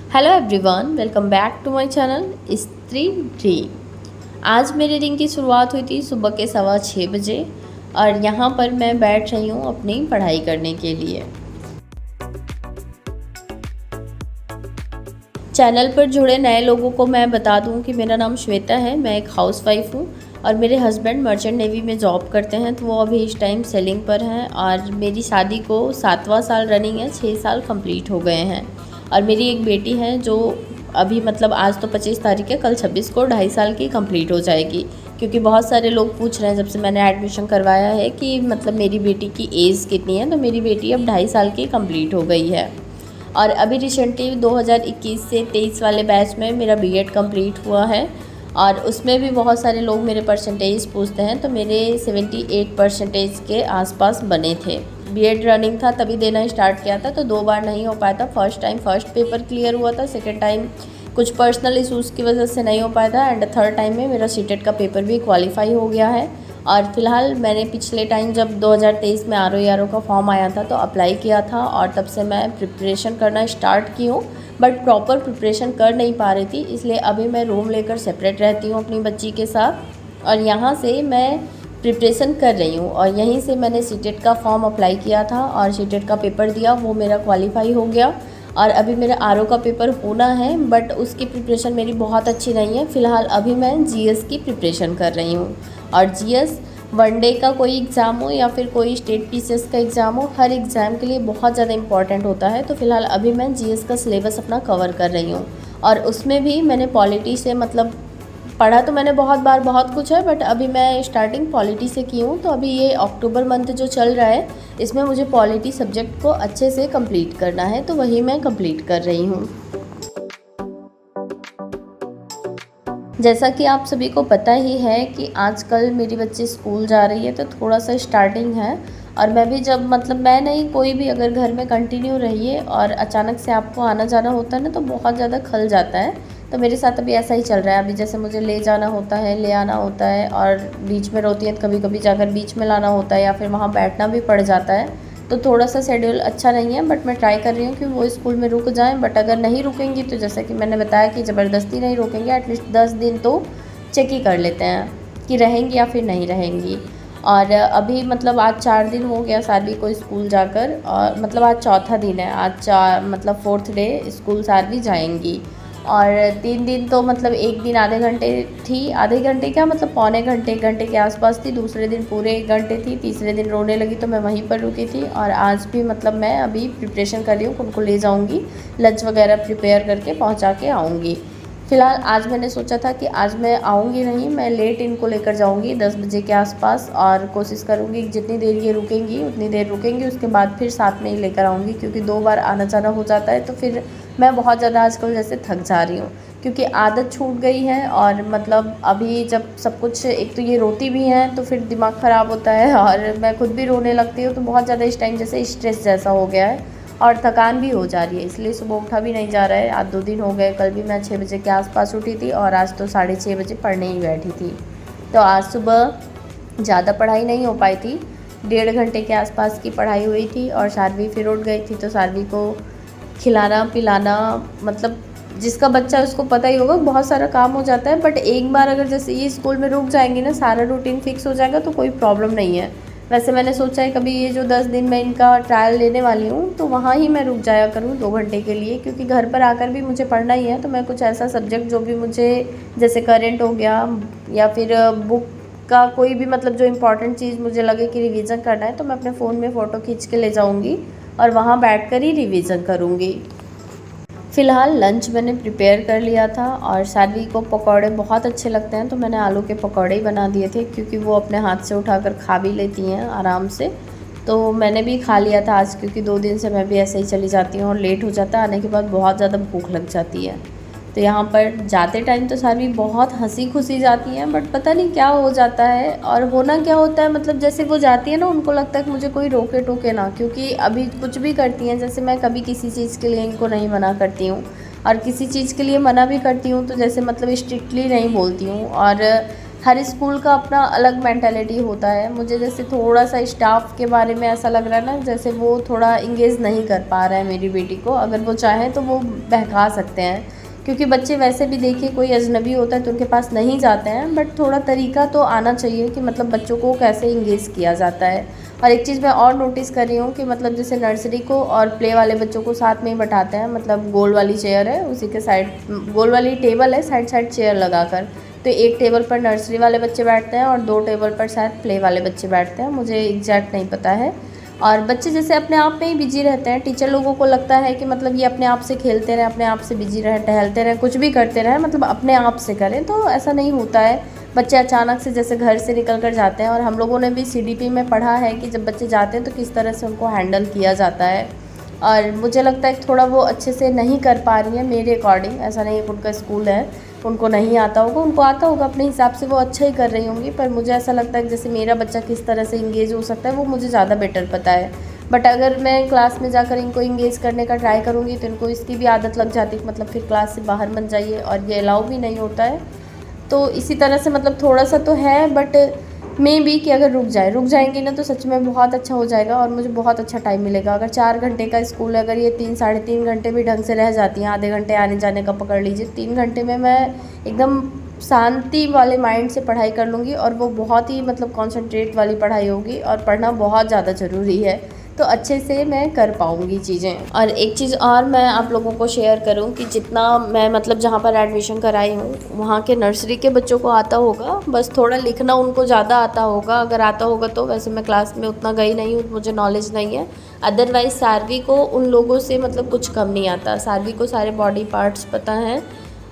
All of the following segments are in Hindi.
Hello everyone, welcome back to my channel Stree dream. आज मेरे दिन की शुरुआत हुई थी सुबह के 6:15 बजे और यहाँ पर मैं बैठ रही हूँ अपनी पढ़ाई करने के लिए। चैनल पर जुड़े नए लोगों को मैं बता दूँ कि मेरा नाम श्वेता है। मैं एक हाउसवाइफ हूँ और मेरे हस्बैंड मर्चेंट नेवी में जॉब करते हैं, तो वो अभी इस टाइम सेलिंग पर हैं। और मेरी शादी को 7वां साल रनिंग है, 6 साल कंप्लीट हो गए हैं। और मेरी एक बेटी है जो अभी मतलब आज तो 25 तारीख है, कल 26 को 2.5 साल की कंप्लीट हो जाएगी। क्योंकि बहुत सारे लोग पूछ रहे हैं जब से मैंने एडमिशन करवाया है कि मतलब मेरी बेटी की एज कितनी है, तो मेरी बेटी अब 2.5 साल की कंप्लीट हो गई है। और अभी रिसेंटली 2021 से 23 वाले बैच में मेरा बीएड कंप्लीट हुआ है और उसमें भी बहुत सारे लोग मेरे परसेंटेज पूछते हैं, तो मेरे 78 परसेंटेज के आसपास बने थे। बीएड रनिंग था तभी देना स्टार्ट किया था, तो 2 बार नहीं हो पाया था। First time first paper clear हुआ था, सेकेंड टाइम कुछ पर्सनल इशूज़ की वजह से नहीं हो पाया था एंड थर्ड टाइम में मेरा सीटेट का पेपर भी क्वालिफाई हो गया है। और फिलहाल मैंने पिछले टाइम जब 2023 में आर का फॉर्म आया था तो अप्लाई किया था और तब से मैं प्रिपरेशन करना स्टार्ट की हूँ, बट प्रॉपर प्रिपरेशन कर नहीं पा रही थी। इसलिए अभी मैं रूम लेकर सेपरेट रहती हूँ अपनी बच्ची के साथ और यहाँ से मैं प्रिपरेशन कर रही हूँ। और यहीं से मैंने सीटेट का फॉर्म अप्लाई किया था और सीटेट का पेपर दिया, वो मेरा क्वालिफाई हो गया। और अभी मेरा आरओ का पेपर होना है, बट उसकी प्रिपरेशन मेरी बहुत अच्छी नहीं है। फ़िलहाल अभी मैं जीएस की प्रिपरेशन कर रही हूँ। और जीएस वनडे का कोई एग्ज़ाम हो या फिर कोई स्टेट पीसीएस का एग्ज़ाम हो, हर एग्ज़ाम के लिए बहुत ज़्यादा इंपॉर्टेंट होता है। तो फ़िलहाल अभी मैं जीएस का सिलेबस अपना कवर कर रही हूँ और उसमें भी मैंने पॉलिटी से मतलब पढ़ा तो मैंने बहुत बार बहुत कुछ है, बट अभी मैं स्टार्टिंग पॉलिटी से की हूँ। तो अभी ये अक्टूबर मंथ जो चल रहा है इसमें मुझे पॉलिटी सब्जेक्ट को अच्छे से कंप्लीट करना है, तो वही मैं कंप्लीट कर रही हूँ। जैसा कि आप सभी को पता ही है कि आजकल मेरी बच्ची स्कूल जा रही है, तो थोड़ा सा स्टार्टिंग है। और मैं भी जब मतलब मैं नहीं, कोई भी अगर घर में कंटिन्यू रहिए और अचानक से आपको आना जाना होता है ना, तो बहुत ज़्यादा खल जाता है। तो मेरे साथ अभी ऐसा ही चल रहा है। अभी जैसे मुझे ले जाना होता है, ले आना होता है और बीच में रोती है तो कभी कभी जाकर बीच में लाना होता है या फिर वहाँ बैठना भी पड़ जाता है। तो थोड़ा सा शेड्यूल अच्छा नहीं है, बट मैं ट्राई कर रही हूँ कि वो स्कूल में रुक जाएं। बट अगर नहीं रुकेंगी तो जैसा कि मैंने बताया कि ज़बरदस्ती नहीं रोकेंगे, एटलीस्ट 10 दिन तो चेक ही कर लेते हैं कि रहेंगी या फिर नहीं रहेंगी। और अभी मतलब आज 4 दिन हो गया सारवी को स्कूल जाकर, और मतलब आज चौथा दिन है। आज मतलब 4th डे स्कूल सारवी जाएंगी। और 3 दिन तो मतलब एक दिन आधे घंटे थी, आधे घंटे क्या मतलब पौने घंटे 1 घंटे के आसपास थी, दूसरे दिन पूरे 1 घंटे थी, तीसरे दिन रोने लगी तो मैं वहीं पर रुकी थी। और आज भी मतलब मैं अभी प्रिपरेशन कर रही हूँ, उनको ले जाऊँगी, लंच वगैरह प्रिपेयर करके पहुँचा के आऊँगी। फ़िलहाल आज मैंने सोचा था कि आज मैं आऊँगी नहीं, मैं लेट इनको लेकर जाऊँगी 10 बजे के आसपास और कोशिश करूँगी जितनी देर ये रुकेंगी उतनी देर रुकेंगी, उसके बाद फिर साथ में ही लेकर आऊँगी। क्योंकि 2 बार आना जाना हो जाता है तो फिर मैं बहुत ज़्यादा आजकल जैसे थक जा रही हूँ, क्योंकि आदत छूट गई है। और मतलब अभी जब सब कुछ, एक तो ये रोती भी हैं तो फिर दिमाग ख़राब होता है और मैं खुद भी रोने लगती हूँ, तो बहुत ज़्यादा इस टाइम जैसे स्ट्रेस जैसा हो गया है और थकान भी हो जा रही है, इसलिए सुबह उठा भी नहीं जा रहा है। आज 2 दिन हो गए, कल भी मैं 6 बजे के आसपास उठी थी और आज तो 6:30 बजे पढ़ने ही बैठी थी। तो आज सुबह ज़्यादा पढ़ाई नहीं हो पाई थी, 1.5 घंटे के आसपास की पढ़ाई हुई थी। और सारवी फिर उठ गई थी, तो सारवी को खिलाना पिलाना, मतलब जिसका बच्चा है उसको पता ही होगा, बहुत सारा काम हो जाता है। बट एक बार अगर जैसे ये स्कूल में रुक जाएंगी ना, सारा रूटीन फिक्स हो जाएगा तो कोई प्रॉब्लम नहीं है। वैसे मैंने सोचा है कभी ये जो 10 दिन मैं इनका ट्रायल लेने वाली हूँ तो वहाँ ही मैं रुक जाया करूँ 2 घंटे के लिए, क्योंकि घर पर आकर भी मुझे पढ़ना ही है। तो मैं कुछ ऐसा सब्जेक्ट जो भी मुझे जैसे करेंट हो गया या फिर बुक का कोई भी मतलब जो इम्पोर्टेंट चीज़ मुझे लगे कि रिवीजन करना है, तो मैं अपने फ़ोन में फ़ोटो खींच के ले जाऊँगी और वहाँ बैठकर ही रिवीजन करूँगी। फ़िलहाल लंच मैंने प्रिपेयर कर लिया था और सानवी को पकौड़े बहुत अच्छे लगते हैं, तो मैंने आलू के पकौड़े ही बना दिए थे, क्योंकि वो अपने हाथ से उठाकर खा भी लेती हैं आराम से। तो मैंने भी खा लिया था आज, क्योंकि 2 दिन से मैं भी ऐसे ही चली जाती हूँ और लेट हो जाता है, आने के बाद बहुत ज़्यादा भूख लग जाती है। तो यहाँ पर जाते टाइम तो सानवी बहुत हंसी खुशी जाती हैं, बट पता नहीं क्या हो जाता है और होना क्या होता है, मतलब जैसे वो जाती है ना, उनको लगता है कि मुझे कोई रोके टोके ना, क्योंकि अभी कुछ भी करती हैं। जैसे मैं कभी किसी चीज़ के लिए इनको नहीं मना करती हूँ और किसी चीज़ के लिए मना भी करती हूँ तो जैसे मतलब स्ट्रिक्टली नहीं बोलती हूँ। और हर स्कूल का अपना अलग मेंटालिटी होता है। मुझे जैसे थोड़ा सा स्टाफ के बारे में ऐसा लग रहा है ना, जैसे वो थोड़ा इंगेज नहीं कर पा रहा है मेरी बेटी को। अगर वो चाहें तो वो बहका सकते हैं, क्योंकि बच्चे वैसे भी देखिए कोई अजनबी होता है तो उनके पास नहीं जाते हैं, बट थोड़ा तरीका तो आना चाहिए कि मतलब बच्चों को कैसे इंगेज किया जाता है। और एक चीज़ मैं और नोटिस कर रही हूँ कि मतलब जैसे नर्सरी को और प्ले वाले बच्चों को साथ में ही बैठाते हैं, मतलब गोल वाली चेयर है, उसी के साइड गोल वाली टेबल है, साइड साइड चेयर लगाकर। तो एक टेबल पर नर्सरी वाले बच्चे बैठते हैं और 2 टेबल पर शायद प्ले वाले बच्चे बैठते हैं, मुझे एग्जैक्ट नहीं पता है। और बच्चे जैसे अपने आप में ही बिजी रहते हैं, टीचर लोगों को लगता है कि मतलब ये अपने आप से खेलते रहें, अपने आप से बिजी रहें, टहलते रहें, कुछ भी करते रहें, मतलब अपने आप से करें, तो ऐसा नहीं होता है। बच्चे अचानक से जैसे घर से निकल कर जाते हैं, और हम लोगों ने भी सीडीपी में पढ़ा है कि जब बच्चे जाते हैं तो किस तरह से उनको हैंडल किया जाता है। और मुझे लगता है कि थोड़ा वो अच्छे से नहीं कर पा रही है मेरे अकॉर्डिंग। ऐसा नहीं है कि उनका स्कूल है उनको नहीं आता होगा, उनको आता होगा अपने हिसाब से, वो अच्छा ही कर रही होंगी। पर मुझे ऐसा लगता है कि जैसे मेरा बच्चा किस तरह से इंगेज हो सकता है वो मुझे ज़्यादा बेटर पता है। बट अगर मैं क्लास में जाकर इनको इंगेज करने का ट्राई करूँगी तो इनको इसकी भी आदत लग जाती है, मतलब फिर क्लास से बाहर मत जाइए, और ये अलाउ भी नहीं होता है। तो इसी तरह से मतलब थोड़ा सा तो है, बट मे बी कि अगर रुक जाएंगी ना तो सच में बहुत अच्छा हो जाएगा और मुझे बहुत अच्छा टाइम मिलेगा। अगर 4 घंटे का स्कूल है, अगर ये 3 साढ़े 3 घंटे भी ढंग से रह जाती हैं, आधे घंटे आने जाने का पकड़ लीजिए, 3 घंटे में मैं एकदम शांति वाले माइंड से पढ़ाई कर लूँगी, और वो बहुत ही मतलब कॉन्सेंट्रेट वाली पढ़ाई होगी, और पढ़ना बहुत ज़्यादा ज़रूरी है, तो अच्छे से मैं कर पाऊँगी चीज़ें। और एक चीज़ और मैं आप लोगों को शेयर करूँ कि जितना मैं मतलब जहाँ पर एडमिशन कराई हूँ वहाँ के नर्सरी के बच्चों को आता होगा, बस थोड़ा लिखना उनको ज़्यादा आता होगा, अगर आता होगा तो। वैसे मैं क्लास में उतना गई नहीं हूँ, मुझे नॉलेज नहीं है। अदरवाइज़ सारवी को उन लोगों से मतलब कुछ कम नहीं आता। सारवी को सारे बॉडी पार्ट्स पता हैं,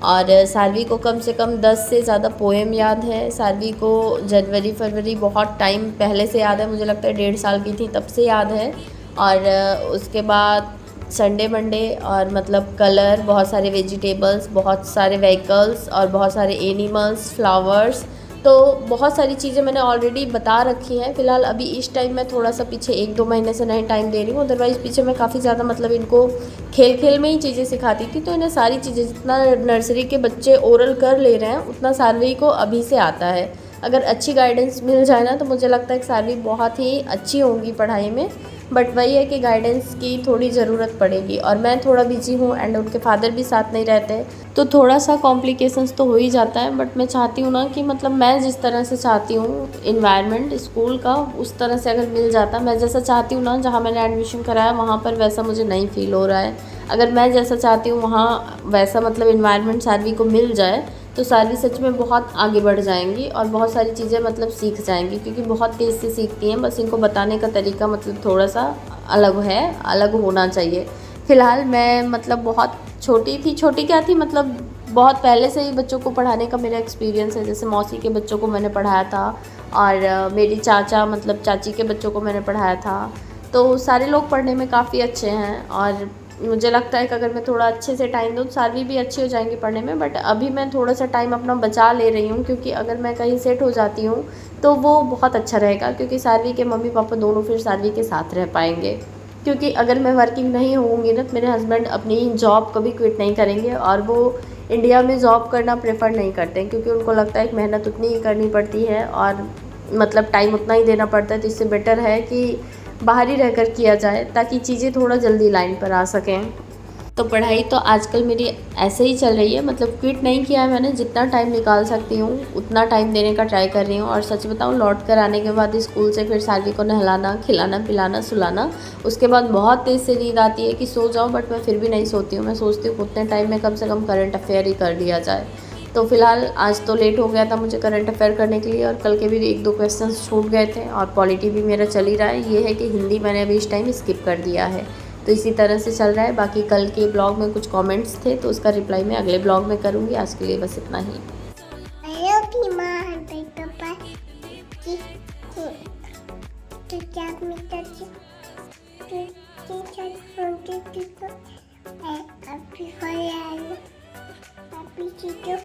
और सारवी को कम से कम 10 से ज़्यादा पोएम याद है। सारवी को जनवरी फरवरी बहुत टाइम पहले से याद है, मुझे लगता है 1.5 साल की थी तब से याद है। और उसके बाद संडे मंडे, और मतलब कलर, बहुत सारे वेजिटेबल्स, बहुत सारे व्हीकल्स, और बहुत सारे एनिमल्स, फ्लावर्स, तो बहुत सारी चीज़ें मैंने ऑलरेडी बता रखी हैं। फ़िलहाल अभी इस टाइम मैं थोड़ा सा पीछे 1-2 महीने से नहीं टाइम दे रही हूँ, अदरवाइज़ पीछे मैं काफ़ी ज़्यादा मतलब इनको खेल खेल में ही चीज़ें सिखाती थी। तो इन्हें सारी चीज़ें जितना नर्सरी के बच्चे ओरल कर ले रहे हैं उतना सारवी को अभी से आता है। अगर अच्छी गाइडेंस मिल जाए ना तो मुझे लगता है कि सारवी बहुत ही अच्छी होंगी पढ़ाई में। बट वही है कि गाइडेंस की थोड़ी ज़रूरत पड़ेगी, और मैं थोड़ा बिजी हूँ एंड उनके फादर भी साथ नहीं रहते, तो थोड़ा सा कॉम्प्लिकेशंस तो हो ही जाता है। बट मैं चाहती हूँ ना कि मतलब मैं जिस तरह से चाहती हूँ इन्वायरमेंट स्कूल का, उस तरह से अगर मिल जाता, मैं जैसा चाहती हूँ ना जहाँ मैंने एडमिशन कराया वहाँ पर वैसा मुझे नहीं फ़ील हो रहा है। अगर मैं जैसा चाहती हूँ वहाँ वैसा मतलब इन्वायरमेंट सारवी को मिल जाए तो सारवी सच में बहुत आगे बढ़ जाएंगी और बहुत सारी चीज़ें मतलब सीख जाएंगी, क्योंकि बहुत तेज़ से सीखती हैं। बस इनको बताने का तरीका मतलब थोड़ा सा अलग है, अलग होना चाहिए। फ़िलहाल मैं मतलब बहुत छोटी थी, छोटी क्या थी मतलब बहुत पहले से ही बच्चों को पढ़ाने का मेरा एक्सपीरियंस है। जैसे मौसी के बच्चों को मैंने पढ़ाया था, और मेरी चाचा मतलब चाची के बच्चों को मैंने पढ़ाया था। तो सारे लोग पढ़ने में काफ़ी अच्छे हैं, और मुझे लगता है कि अगर मैं थोड़ा अच्छे से टाइम दूँ सारवी भी अच्छी हो जाएंगी पढ़ने में। बट अभी मैं थोड़ा सा टाइम अपना बचा ले रही हूँ, क्योंकि अगर मैं कहीं सेट हो जाती हूँ तो वो बहुत अच्छा रहेगा, क्योंकि सारवी के मम्मी पापा दोनों फिर सारवी के साथ रह पाएंगे। क्योंकि अगर मैं वर्किंग नहीं होंगी ना तो मेरे हस्बैंड अपनी जॉब कभी क्विट नहीं करेंगे, और वो इंडिया में जॉब करना प्रेफर नहीं करते हैं, क्योंकि उनको लगता है कि मेहनत उतनी ही करनी पड़ती है और मतलब टाइम उतना ही देना पड़ता है। तो इससे बेटर है कि बाहर ही रहकर किया जाए, ताकि चीज़ें थोड़ा जल्दी लाइन पर आ सकें। तो पढ़ाई तो आजकल मेरी ऐसे ही चल रही है, मतलब क्विट नहीं किया है मैंने, जितना टाइम निकाल सकती हूँ उतना टाइम देने का ट्राई कर रही हूँ। और सच बताऊँ लौट कर आने के बाद स्कूल से फिर सारवी को नहलाना, खिलाना, पिलाना, सुलाना, उसके बाद बहुत तेज़ से नींद आती है कि सो जाओ, बट मैं फिर भी नहीं सोती हूँ। मैं सोचती हूँ उतने टाइम में कम से कम करंट अफेयर ही कर लिया जाए। तो फ़िलहाल आज तो लेट हो गया था मुझे करंट अफेयर करने के लिए, और कल के भी 1-2 क्वेश्चंस छूट गए थे, और पॉलिटी भी मेरा चल ही रहा है। ये है कि हिंदी मैंने अभी इस टाइम स्किप कर दिया है, तो इसी तरह से चल रहा है। बाकी कल के ब्लॉग में कुछ कमेंट्स थे तो उसका रिप्लाई मैं अगले ब्लॉग में करूँगी। आज के लिए बस इतना ही।